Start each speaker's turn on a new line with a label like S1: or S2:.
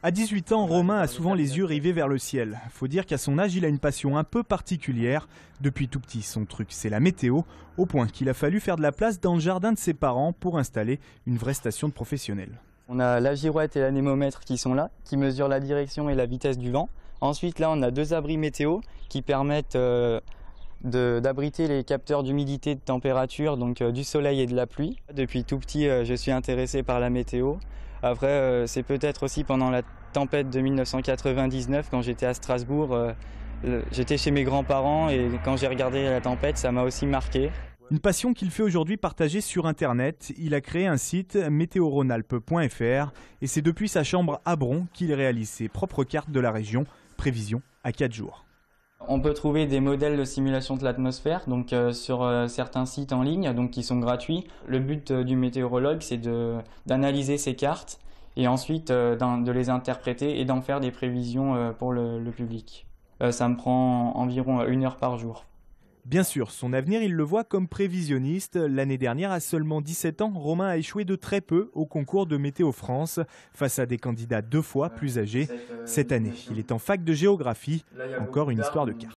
S1: À 18 ans, Romain a souvent les yeux rivés vers le ciel. Faut dire qu'à son âge, il a une passion un peu particulière. Depuis tout petit, son truc, c'est la météo, au point qu'il a fallu faire de la place dans le jardin de ses parents pour installer une vraie station de professionnels.
S2: On a la girouette et l'anémomètre qui sont là, qui mesurent la direction et la vitesse du vent. Ensuite, là, on a 2 abris météo qui permettent d'abriter les capteurs d'humidité, de température, donc du soleil et de la pluie. Depuis tout petit, je suis intéressé par la météo. Après, c'est peut-être aussi pendant la tempête de 1999, quand j'étais à Strasbourg, j'étais chez mes grands-parents et quand j'ai regardé la tempête, ça m'a aussi marqué.
S1: Une passion qu'il fait aujourd'hui partager sur Internet. Il a créé un site météoronalpe.fr et c'est depuis sa chambre à Bron qu'il réalise ses propres cartes de la région. Prévision à 4 jours.
S2: On peut trouver des modèles de simulation de l'atmosphère donc sur certains sites en ligne donc qui sont gratuits. Le but du météorologue, c'est d'analyser ces cartes et ensuite de les interpréter et d'en faire des prévisions pour le public. Ça me prend environ 1 heure par jour.
S1: Bien sûr, son avenir, il le voit comme prévisionniste. L'année dernière, à seulement 17 ans, Romain a échoué de très peu au concours de Météo France face à des candidats 2 fois plus âgés. Cette année, il est en fac de géographie. Encore une histoire de carte.